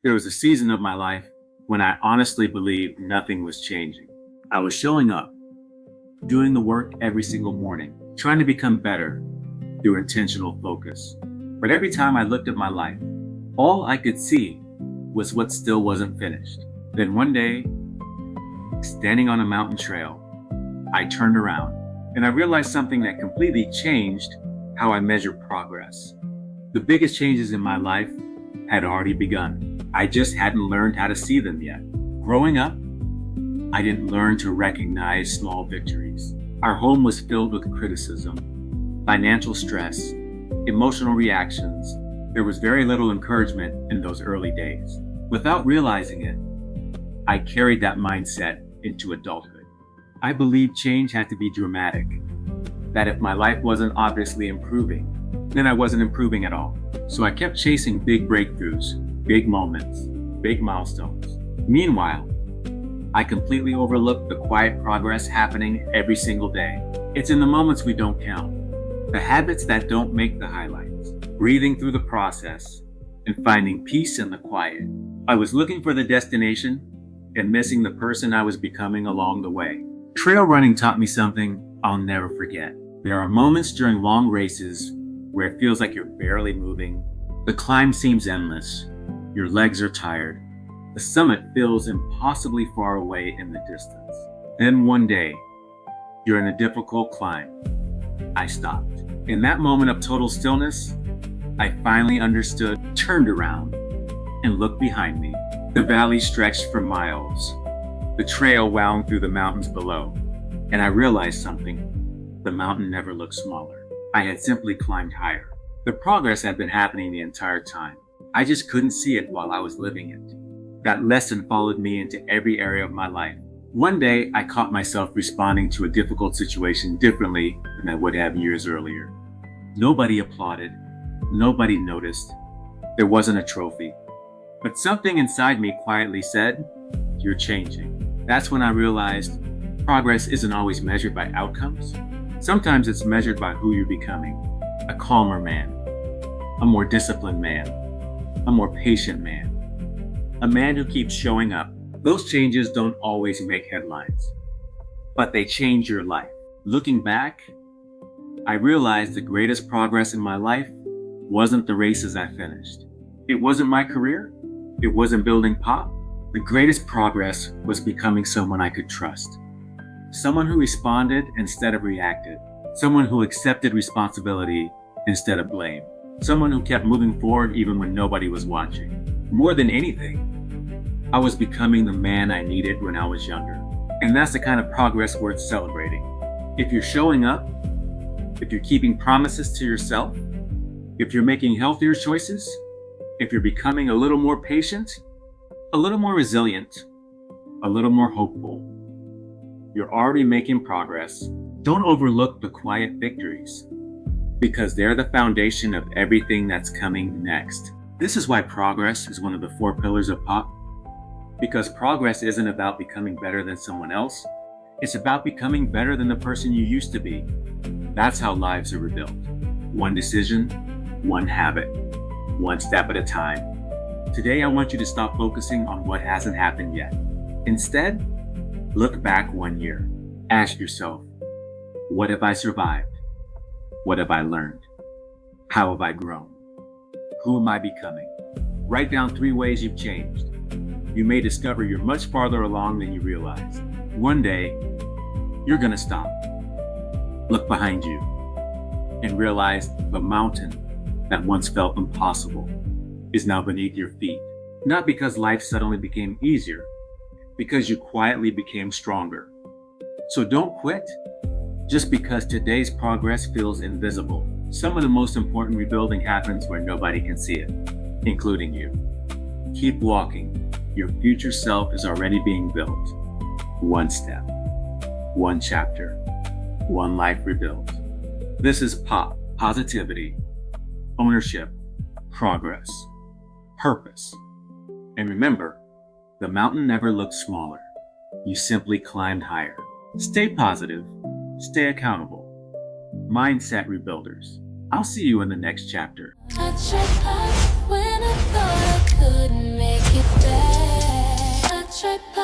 There was a season of my life when I honestly believed nothing was changing. I was showing up, doing the work every single morning, trying to become better through intentional focus. But every time I looked at my life, all I could see was what still wasn't finished. Then one day, standing on a mountain trail, I turned around and I realized something that completely changed how I measure progress. The biggest changes in my life had already begun. I just hadn't learned how to see them yet. Growing up, I didn't learn to recognize small victories. Our home was filled with criticism, financial stress, emotional reactions. There was very little encouragement in those early days. Without realizing it, I carried that mindset into adulthood. I believed change had to be dramatic, that if my life wasn't obviously improving, then I wasn't improving at all. So I kept chasing big breakthroughs, big moments, big milestones. Meanwhile, I completely overlooked the quiet progress happening every single day. It's in the moments we don't count, the habits that don't make the highlights, breathing through the process, and finding peace in the quiet. I was looking for the destination and missing the person I was becoming along the way. Trail running taught me something I'll never forget. There are moments during long races where it feels like you're barely moving. The climb seems endless. Your legs are tired. The summit feels impossibly far away in the distance. Then one day, you're in a difficult climb. I stopped. In that moment of total stillness, I finally understood, turned around, and looked behind me. The valley stretched for miles. The trail wound through the mountains below, and I realized something. The mountain never looked smaller. I had simply climbed higher. The progress had been happening the entire time. I just couldn't see it while I was living it. That lesson followed me into every area of my life. One day, I caught myself responding to a difficult situation differently than I would have years earlier. Nobody applauded. Nobody noticed. There wasn't a trophy. But something inside me quietly said, "You're changing." That's when I realized progress isn't always measured by outcomes. Sometimes it's measured by who you're becoming. A calmer man, a more disciplined man, a more patient man, a man who keeps showing up. Those changes don't always make headlines, but they change your life. Looking back, I realized the greatest progress in my life wasn't the races I finished. It wasn't my career. It wasn't building pop. The greatest progress was becoming someone I could trust. Someone who responded instead of reacted. Someone who accepted responsibility instead of blame. Someone who kept moving forward even when nobody was watching. More than anything, I was becoming the man I needed when I was younger. And that's the kind of progress worth celebrating. If you're showing up, if you're keeping promises to yourself, if you're making healthier choices, if you're becoming a little more patient, a little more resilient, a little more hopeful, you're already making progress. Don't overlook the quiet victories, because they're the foundation of everything that's coming next. This is why progress is one of the 4 pillars of pop, because progress isn't about becoming better than someone else. It's about becoming better than the person you used to be. That's how lives are rebuilt. One decision, one habit, one step at a time. Today, I want you to stop focusing on what hasn't happened yet. Instead, look back 1 year. Ask yourself, what have I survived? What have I learned? How have I grown? Who am I becoming? Write down 3 ways you've changed. You may discover you're much farther along than you realize. One day, you're gonna stop, look behind you, and realize the mountain that once felt impossible is now beneath your feet. Not because life suddenly became easier, because you quietly became stronger. So don't quit just because today's progress feels invisible. Some of the most important rebuilding happens where nobody can see it, including you. Keep walking. Your future self is already being built. One step, one chapter, one life rebuilt. This is POP, positivity, ownership, progress, purpose. And remember, the mountain never looked smaller. You simply climbed higher. Stay positive, stay accountable. Mindset rebuilders. I'll see you in the next chapter. I tried when I thought I couldn't make it. straight